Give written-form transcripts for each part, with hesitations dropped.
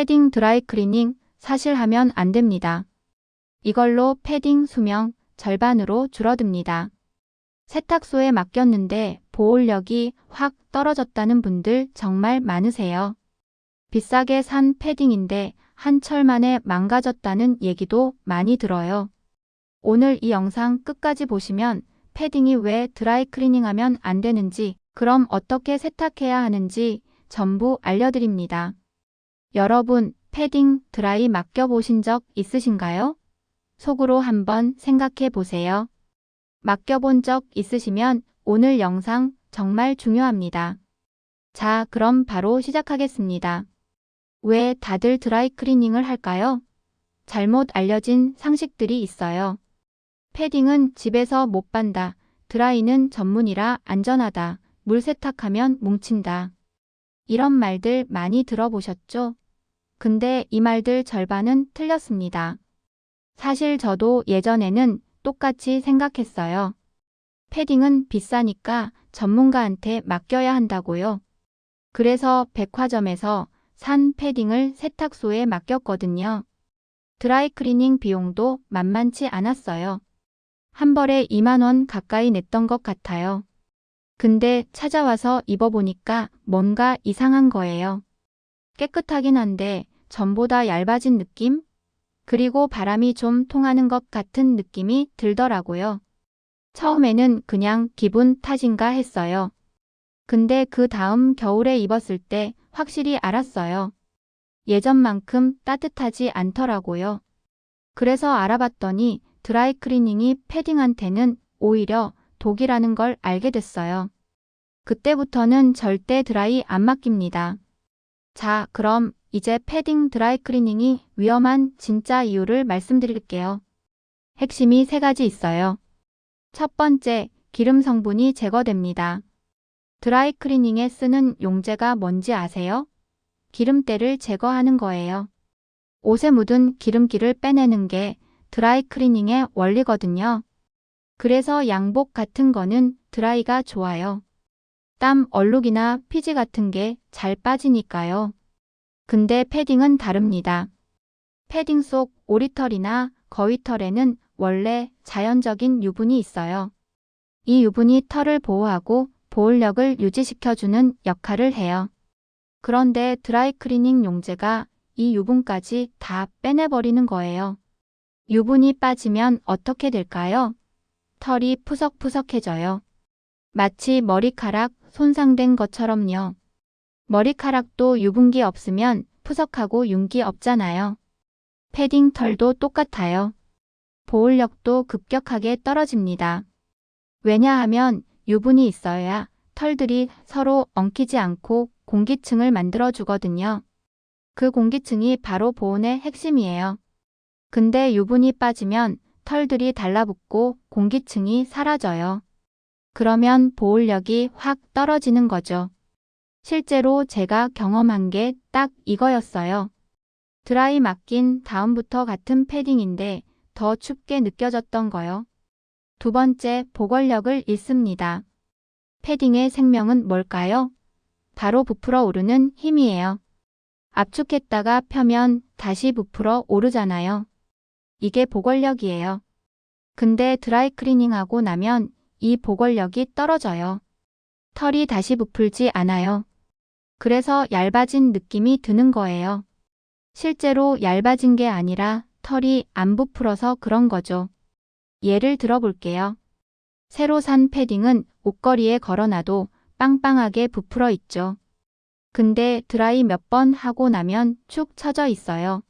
패딩 드라이클리닝 사실 하면 안 됩니다. 이걸로 패딩 수명 절반으로 줄어듭니다. 세탁소에 맡겼는데 보온력이 확 떨어졌다는 분들 정말 많으세요. 비싸게 산 패딩인데 한철 만에 망가졌다는 얘기도 많이 들어요. 오늘 이 영상 끝까지 보시면 패딩이 왜 드라이클리닝하면 안 되는지, 그럼 어떻게 세탁해야 하는지 전부 알려드립니다. 여러분, 패딩 드라이 맡겨보신 적 있으신가요? 속으로 한번 생각해 보세요. 맡겨본 적 있으시면 오늘 영상 정말 중요합니다. 자, 그럼 바로 시작하겠습니다. 왜 다들 드라이클리닝을 할까요? 잘못 알려진 상식들이 있어요. 패딩은 집에서 못 반다. 드라이는 전문이라 안전하다. 물 세탁하면 뭉친다. 이런 말들 많이 들어보셨죠? 근데 이 말들 절반은 틀렸습니다. 사실 저도 예전에는 똑같이 생각했어요. 패딩은 비싸니까 전문가한테 맡겨야 한다고요. 그래서 백화점에서 산 패딩을 세탁소에 맡겼거든요. 드라이클리닝 비용도 만만치 않았어요. 한 벌에 2만 원 가까이 냈던 것 같아요. 근데 찾아와서 입어보니까 뭔가 이상한 거예요. 깨끗하긴 한데 전보다 얇아진 느낌? 그리고 바람이 좀 통하는 것 같은 느낌이 들더라고요. 처음에는 그냥 기분 탓인가 했어요. 근데 그 다음 겨울에 입었을 때 확실히 알았어요. 예전만큼 따뜻하지 않더라고요. 그래서 알아봤더니 드라이클리닝이 패딩한테는 오히려 독이라는 걸 알게 됐어요. 그때부터는 절대 드라이 안 맡깁니다. 자, 그럼 이제 패딩 드라이클리닝이 위험한 진짜 이유를 말씀드릴게요. 핵심이 3가지 있어요. 첫 번째, 기름 성분이 제거됩니다. 드라이클리닝에 쓰는 용제가 뭔지 아세요? 기름때를 제거하는 거예요. 옷에 묻은 기름기를 빼내는 게 드라이클리닝의 원리거든요. 그래서 양복 같은 거는 드라이가 좋아요. 땀 얼룩이나 피지 같은 게 잘 빠지니까요. 근데 패딩은 다릅니다. 패딩 속 오리털이나 거위털에는 원래 자연적인 유분이 있어요. 이 유분이 털을 보호하고 보온력을 유지시켜주는 역할을 해요. 그런데 드라이클리닝 용제가 이 유분까지 다 빼내버리는 거예요. 유분이 빠지면 어떻게 될까요? 털이 푸석푸석해져요. 마치 머리카락 손상된 것처럼요. 머리카락도 유분기 없으면 푸석하고 윤기 없잖아요. 패딩 털도 똑같아요. 보온력도 급격하게 떨어집니다. 왜냐하면 유분이 있어야 털들이 서로 엉키지 않고 공기층을 만들어주거든요. 그 공기층이 바로 보온의 핵심이에요. 근데 유분이 빠지면 털들이 달라붙고 공기층이 사라져요. 그러면 보온력이 확 떨어지는 거죠. 실제로 제가 경험한 게 딱 이거였어요. 드라이 맡긴 다음부터 같은 패딩인데 더 춥게 느껴졌던 거요. 두 번째, 보관력을 잃습니다. 패딩의 생명은 뭘까요? 바로 부풀어 오르는 힘이에요. 압축했다가 펴면 다시 부풀어 오르잖아요. 이게 보관력이에요. 근데 드라이클리닝하고 나면 이 보관력이 떨어져요. 털이 다시 부풀지 않아요. 그래서 얇아진 느낌이 드는 거예요. 실제로 얇아진 게 아니라 털이 안 부풀어서 그런 거죠. 예를 들어 볼게요. 새로 산 패딩은 옷걸이에 걸어놔도 빵빵하게 부풀어 있죠. 근데 드라이 몇 번 하고 나면 축 처져 있어요.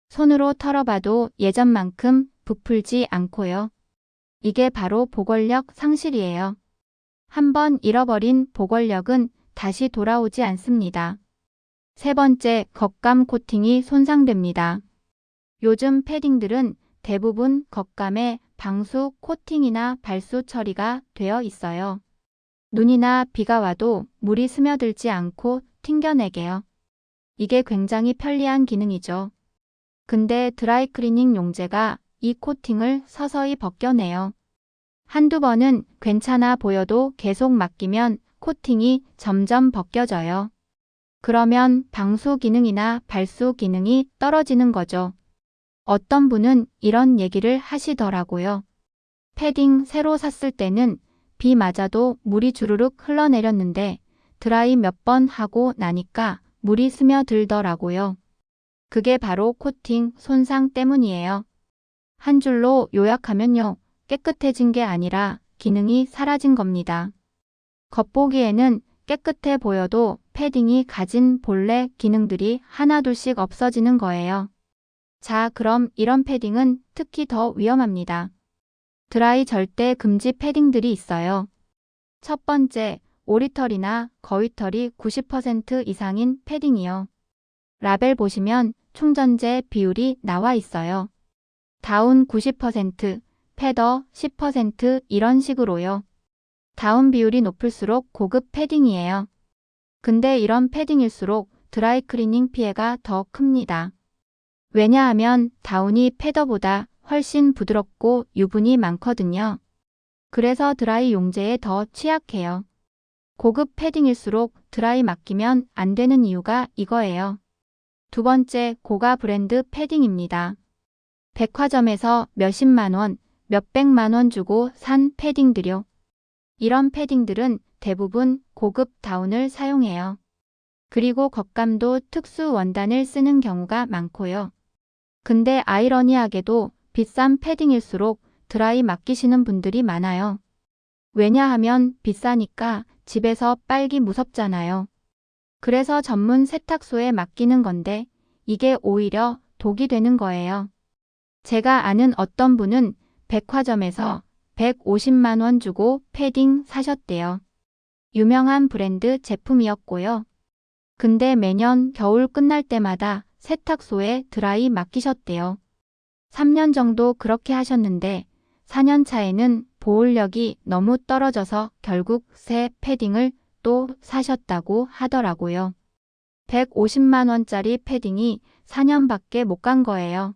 손으로 털어봐도 예전만큼 부풀지 않고요. 이게 바로 보관력 상실이에요. 한번 잃어버린 보관력은 다시 돌아오지 않습니다. 세 번째, 겉감 코팅이 손상됩니다. 요즘 패딩들은 대부분 겉감에 방수 코팅이나 발수 처리가 되어 있어요. 눈이나 비가 와도 물이 스며들지 않고 튕겨내게요. 이게 굉장히 편리한 기능이죠. 근데 드라이클리닝 용제가 이 코팅을 서서히 벗겨내요. 한두 번은 괜찮아 보여도 계속 맡기면 코팅이 점점 벗겨져요. 그러면 방수 기능이나 발수 기능이 떨어지는 거죠. 어떤 분은 이런 얘기를 하시더라고요. 패딩 새로 샀을 때는 비 맞아도 물이 주르륵 흘러내렸는데 드라이 몇 번 하고 나니까 물이 스며들더라고요. 그게 바로 코팅 손상 때문이에요. 한 줄로 요약하면요. 깨끗해진 게 아니라 기능이 사라진 겁니다. 겉보기에는 깨끗해 보여도 패딩이 가진 본래 기능들이 하나둘씩 없어지는 거예요. 자, 그럼 이런 패딩은 특히 더 위험합니다. 드라이 절대 금지 패딩들이 있어요. 첫 번째, 오리털이나 거위털이 90% 이상인 패딩이요. 라벨 보시면 충전재 비율이 나와 있어요. 다운 90%, 패더 10% 이런 식으로요. 다운 비율이 높을수록 고급 패딩이에요. 근데 이런 패딩일수록 드라이 클리닝 피해가 더 큽니다. 왜냐하면 다운이 패더보다 훨씬 부드럽고 유분이 많거든요. 그래서 드라이 용제에 더 취약해요. 고급 패딩일수록 드라이 맡기면 안 되는 이유가 이거예요. 두 번째, 고가 브랜드 패딩입니다. 백화점에서 몇십만 원, 몇백만 원 주고 산 패딩들요. 이런 패딩들은 대부분 고급 다운을 사용해요. 그리고 겉감도 특수 원단을 쓰는 경우가 많고요. 근데 아이러니하게도 비싼 패딩일수록 드라이 맡기시는 분들이 많아요. 왜냐하면 비싸니까 집에서 빨기 무섭잖아요. 그래서 전문 세탁소에 맡기는 건데 이게 오히려 독이 되는 거예요. 제가 아는 어떤 분은 백화점에서 150만 원 주고 패딩 사셨대요. 유명한 브랜드 제품이었고요. 근데 매년 겨울 끝날 때마다 세탁소에 드라이 맡기셨대요. 3년 정도 그렇게 하셨는데 4년 차에는 보온력이 너무 떨어져서 결국 새 패딩을 또 사셨다고 하더라고요. 150만 원짜리 패딩이 4년밖에 못 간 거예요.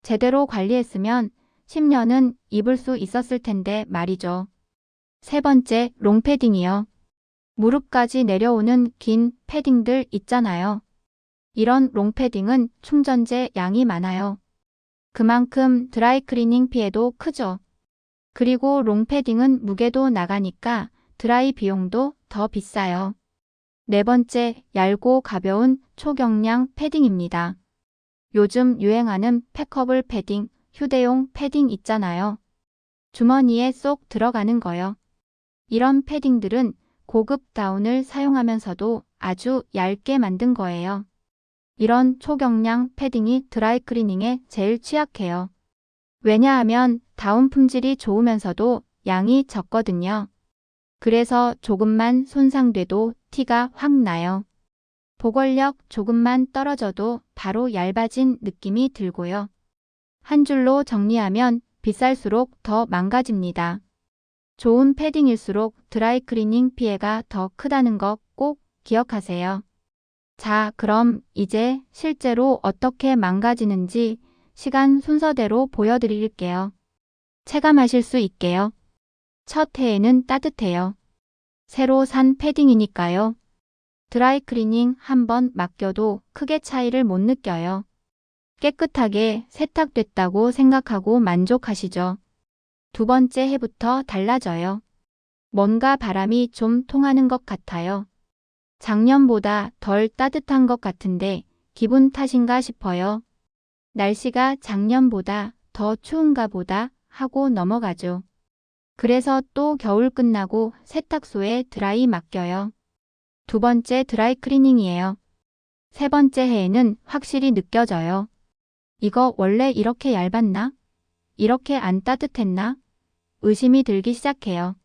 제대로 관리했으면 10년은 입을 수 있었을 텐데 말이죠. 세 번째, 롱패딩이요. 무릎까지 내려오는 긴 패딩들 있잖아요. 이런 롱패딩은 충전재 양이 많아요. 그만큼 드라이 클리닝 피해도 크죠. 그리고 롱패딩은 무게도 나가니까 드라이 비용도 더 비싸요. 네 번째, 얇고 가벼운 초경량 패딩입니다. 요즘 유행하는 패커블 패딩, 휴대용 패딩 있잖아요. 주머니에 쏙 들어가는 거요. 이런 패딩들은 고급 다운을 사용하면서도 아주 얇게 만든 거예요. 이런 초경량 패딩이 드라이 클리닝에 제일 취약해요. 왜냐하면 다운 품질이 좋으면서도 양이 적거든요. 그래서 조금만 손상돼도 티가 확 나요. 보관력 조금만 떨어져도 바로 얇아진 느낌이 들고요. 한 줄로 정리하면 비쌀수록 더 망가집니다. 좋은 패딩일수록 드라이 클리닝 피해가 더 크다는 거 꼭 기억하세요. 자, 그럼 이제 실제로 어떻게 망가지는지 시간 순서대로 보여드릴게요. 체감하실 수 있게요. 첫 해에는 따뜻해요. 새로 산 패딩이니까요. 드라이 클리닝 한번 맡겨도 크게 차이를 못 느껴요. 깨끗하게 세탁됐다고 생각하고 만족하시죠. 두 번째 해부터 달라져요. 뭔가 바람이 좀 통하는 것 같아요. 작년보다 덜 따뜻한 것 같은데 기분 탓인가 싶어요. 날씨가 작년보다 더 추운가 보다 하고 넘어가죠. 그래서 또 겨울 끝나고 세탁소에 드라이 맡겨요. 두 번째 드라이 클리닝이에요. 세 번째 해에는 확실히 느껴져요. 이거 원래 이렇게 얇았나? 이렇게 안 따뜻했나? 의심이 들기 시작해요.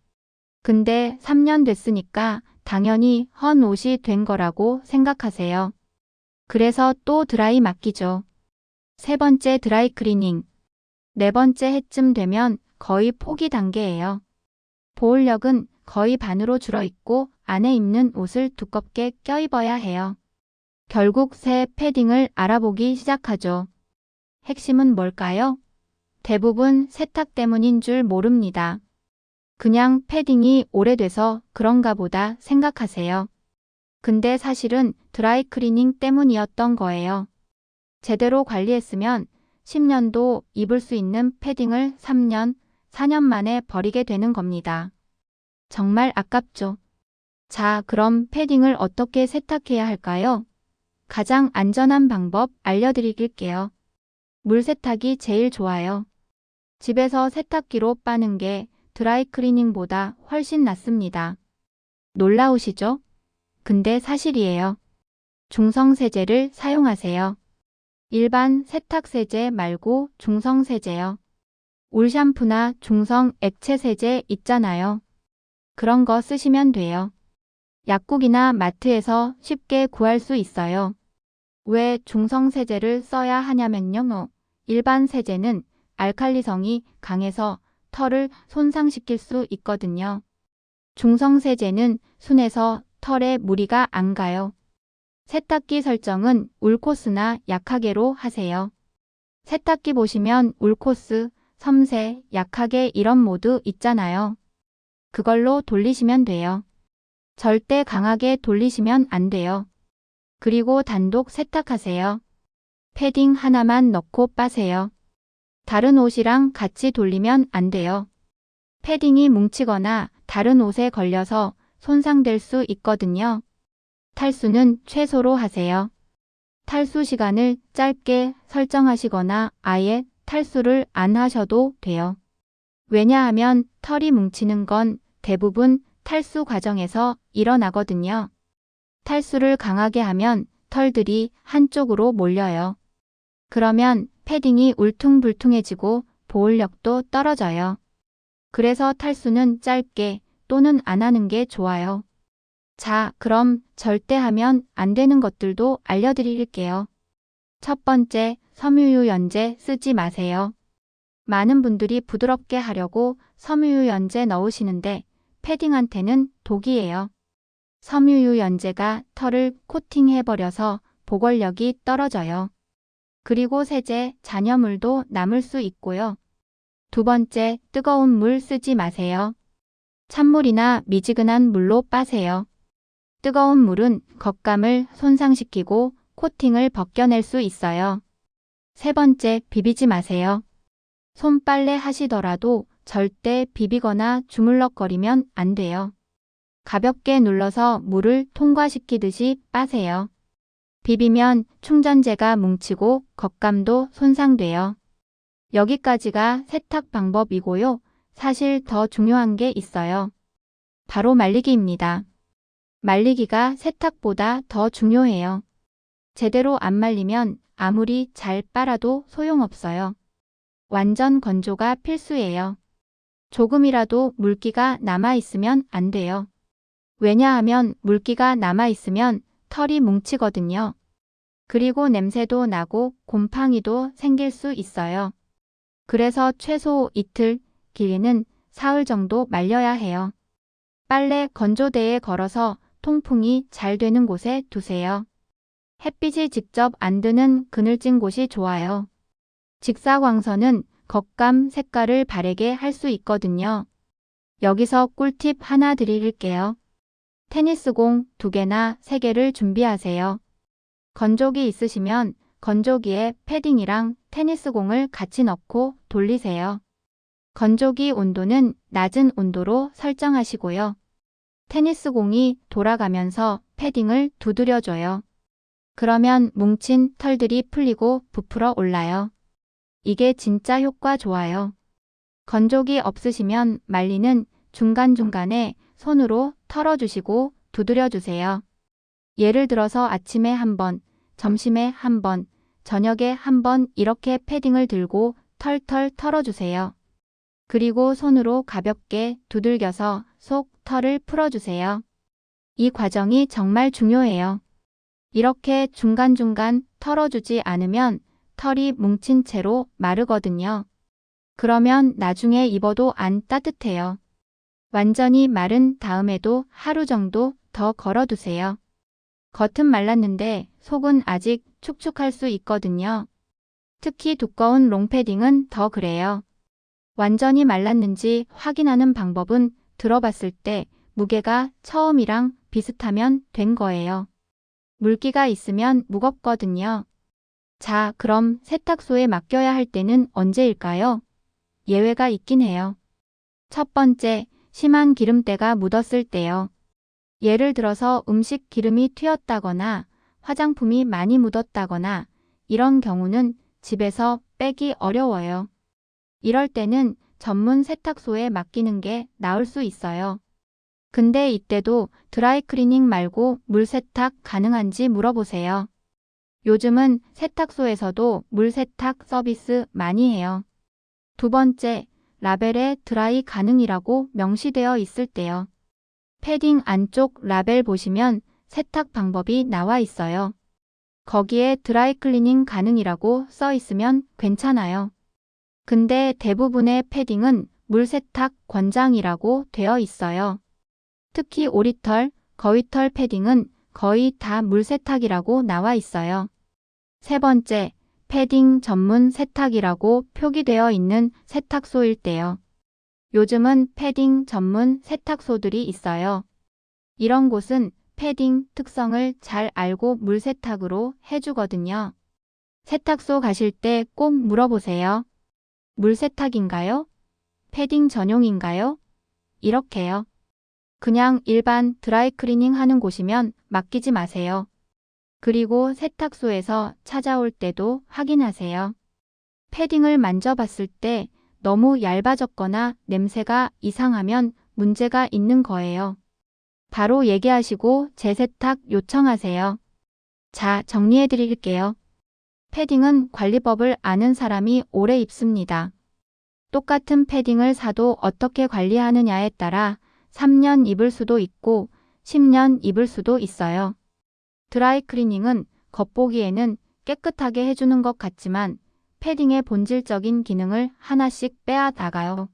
근데 3년 됐으니까 당연히 헌 옷이 된 거라고 생각하세요. 그래서 또 드라이 맡기죠. 세 번째 드라이 클리닝. 네 번째 해쯤 되면 거의 포기 단계예요. 보온력은 거의 반으로 줄어있고 안에 입는 옷을 두껍게 껴입어야 해요. 결국 새 패딩을 알아보기 시작하죠. 핵심은 뭘까요? 대부분 세탁 때문인 줄 모릅니다. 그냥 패딩이 오래돼서 그런가 보다 생각하세요. 근데 사실은 드라이클리닝 때문이었던 거예요. 제대로 관리했으면 10년도 입을 수 있는 패딩을 3년, 4년 만에 버리게 되는 겁니다. 정말 아깝죠. 자, 그럼 패딩을 어떻게 세탁해야 할까요? 가장 안전한 방법 알려드릴게요. 물 세탁이 제일 좋아요. 집에서 세탁기로 빠는 게 드라이클리닝보다 훨씬 낫습니다. 놀라우시죠? 근데 사실이에요. 중성세제를 사용하세요. 일반 세탁세제 말고 중성세제요. 울 샴푸나 중성 액체세제 있잖아요. 그런 거 쓰시면 돼요. 약국이나 마트에서 쉽게 구할 수 있어요. 왜 중성세제를 써야 하냐면요. 일반 세제는 알칼리성이 강해서 털을 손상시킬 수 있거든요. 중성세제는 순해서 털에 무리가 안 가요. 세탁기 설정은 울코스나 약하게로 하세요. 세탁기 보시면 울코스, 섬세, 약하게 이런 모드 있잖아요. 그걸로 돌리시면 돼요. 절대 강하게 돌리시면 안 돼요. 그리고 단독 세탁하세요. 패딩 하나만 넣고 빠세요. 다른 옷이랑 같이 돌리면 안 돼요. 패딩이 뭉치거나 다른 옷에 걸려서 손상될 수 있거든요. 탈수는 최소로 하세요. 탈수 시간을 짧게 설정하시거나 아예 탈수를 안 하셔도 돼요. 왜냐하면 털이 뭉치는 건 대부분 탈수 과정에서 일어나거든요. 탈수를 강하게 하면 털들이 한쪽으로 몰려요. 그러면 패딩이 울퉁불퉁해지고 보온력도 떨어져요. 그래서 탈수는 짧게 또는 안 하는 게 좋아요. 자, 그럼 절대 하면 안 되는 것들도 알려드릴게요. 첫 번째, 섬유유연제 쓰지 마세요. 많은 분들이 부드럽게 하려고 섬유유연제 넣으시는데 패딩한테는 독이에요. 섬유유연제가 털을 코팅해버려서 보관력이 떨어져요. 그리고 세제, 잔여물도 남을 수 있고요. 두 번째, 뜨거운 물 쓰지 마세요. 찬물이나 미지근한 물로 빠세요. 뜨거운 물은 겉감을 손상시키고 코팅을 벗겨낼 수 있어요. 세 번째, 비비지 마세요. 손빨래 하시더라도 절대 비비거나 주물럭거리면 안 돼요. 가볍게 눌러서 물을 통과시키듯이 빠세요. 비비면 충전재가 뭉치고 겉감도 손상돼요. 여기까지가 세탁 방법이고요. 사실 더 중요한 게 있어요. 바로 말리기입니다. 말리기가 세탁보다 더 중요해요. 제대로 안 말리면 아무리 잘 빨아도 소용없어요. 완전 건조가 필수예요. 조금이라도 물기가 남아있으면 안 돼요. 왜냐하면 물기가 남아있으면 털이 뭉치거든요. 그리고 냄새도 나고 곰팡이도 생길 수 있어요. 그래서 최소 이틀, 길게는 사흘 정도 말려야 해요. 빨래 건조대에 걸어서 통풍이 잘 되는 곳에 두세요. 햇빛이 직접 안 드는 그늘진 곳이 좋아요. 직사광선은 겉감 색깔을 바래게 할 수 있거든요. 여기서 꿀팁 하나 드릴게요. 테니스공 2개나 3개를 준비하세요. 건조기 있으시면 건조기에 패딩이랑 테니스공을 같이 넣고 돌리세요. 건조기 온도는 낮은 온도로 설정하시고요. 테니스공이 돌아가면서 패딩을 두드려줘요. 그러면 뭉친 털들이 풀리고 부풀어 올라요. 이게 진짜 효과 좋아요. 건조기 없으시면 말리는 중간중간에 손으로 털어주시고 두드려주세요. 예를 들어서 아침에 한 번, 점심에 한 번, 저녁에 한 번 이렇게 패딩을 들고 털털 털어주세요. 그리고 손으로 가볍게 두들겨서 속 털을 풀어주세요. 이 과정이 정말 중요해요. 이렇게 중간중간 털어주지 않으면 털이 뭉친 채로 마르거든요. 그러면 나중에 입어도 안 따뜻해요. 완전히 마른 다음에도 하루 정도 더 걸어두세요. 겉은 말랐는데 속은 아직 축축할 수 있거든요. 특히 두꺼운 롱패딩은 더 그래요. 완전히 말랐는지 확인하는 방법은 들어봤을 때 무게가 처음이랑 비슷하면 된 거예요. 물기가 있으면 무겁거든요. 자, 그럼 세탁소에 맡겨야 할 때는 언제일까요? 예외가 있긴 해요. 첫 번째, 심한 기름때가 묻었을 때요. 예를 들어서 음식 기름이 튀었다거나 화장품이 많이 묻었다거나 이런 경우는 집에서 빼기 어려워요. 이럴 때는 전문 세탁소에 맡기는 게 나을 수 있어요. 근데 이때도 드라이클리닝 말고 물세탁 가능한지 물어보세요. 요즘은 세탁소에서도 물세탁 서비스 많이 해요. 두 번째, 라벨에 드라이 가능이라고 명시되어 있을 때요. 패딩 안쪽 라벨 보시면 세탁 방법이 나와 있어요. 거기에 드라이클리닝 가능이라고 써 있으면 괜찮아요. 근데 대부분의 패딩은 물세탁 권장이라고 되어 있어요. 특히 오리털, 거위털 패딩은 거의 다 물세탁이라고 나와 있어요. 세 번째, 패딩 전문 세탁이라고 표기되어 있는 세탁소일 때요. 요즘은 패딩 전문 세탁소들이 있어요. 이런 곳은 패딩 특성을 잘 알고 물세탁으로 해주거든요. 세탁소 가실 때 꼭 물어보세요. 물세탁인가요? 패딩 전용인가요? 이렇게요. 그냥 일반 드라이클리닝 하는 곳이면 맡기지 마세요. 그리고 세탁소에서 찾아올 때도 확인하세요. 패딩을 만져봤을 때 너무 얇아졌거나 냄새가 이상하면 문제가 있는 거예요. 바로 얘기하시고 재세탁 요청하세요. 자, 정리해 드릴게요. 패딩은 관리법을 아는 사람이 오래 입습니다. 똑같은 패딩을 사도 어떻게 관리하느냐에 따라 3년 입을 수도 있고 10년 입을 수도 있어요. 드라이클리닝은 겉보기에는 깨끗하게 해주는 것 같지만 패딩의 본질적인 기능을 하나씩 빼앗 나가요.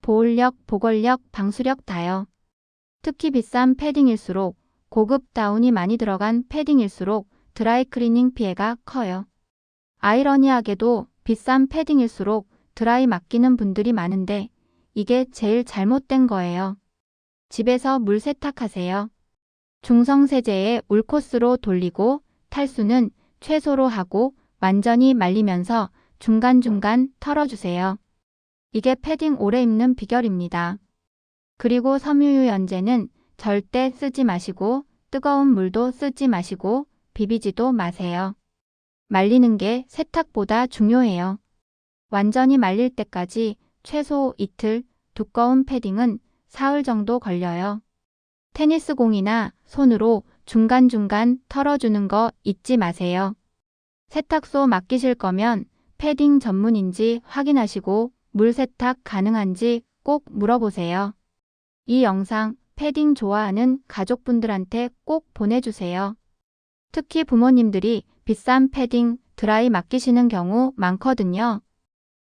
보온력, 보건력, 방수력 다요. 특히 비싼 패딩일수록 고급 다운이 많이 들어간 패딩일수록 드라이클리닝 피해가 커요. 아이러니하게도 비싼 패딩일수록 드라이 맡기는 분들이 많은데 이게 제일 잘못된 거예요. 집에서 물 세탁하세요. 중성세제에 울코스로 돌리고 탈수는 최소로 하고 완전히 말리면서 중간중간 털어주세요. 이게 패딩 오래 입는 비결입니다. 그리고 섬유유연제는 절대 쓰지 마시고 뜨거운 물도 쓰지 마시고 비비지도 마세요. 말리는 게 세탁보다 중요해요. 완전히 말릴 때까지 최소 이틀, 두꺼운 패딩은 사흘 정도 걸려요. 테니스 공이나 손으로 중간중간 털어주는 거 잊지 마세요. 세탁소 맡기실 거면 패딩 전문인지 확인하시고 물 세탁 가능한지 꼭 물어보세요. 이 영상 패딩 좋아하는 가족분들한테 꼭 보내주세요. 특히 부모님들이 비싼 패딩 드라이 맡기시는 경우 많거든요.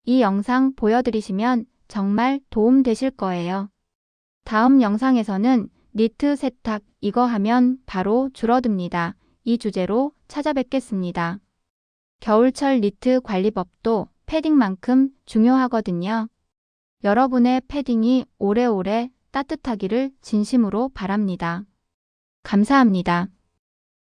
이 영상 보여드리시면 정말 도움 되실 거예요. 다음 영상에서는 니트 세탁 이거 하면 바로 줄어듭니다. 이 주제로 찾아뵙겠습니다. 겨울철 니트 관리법도 패딩만큼 중요하거든요. 여러분의 패딩이 오래오래 따뜻하기를 진심으로 바랍니다. 감사합니다.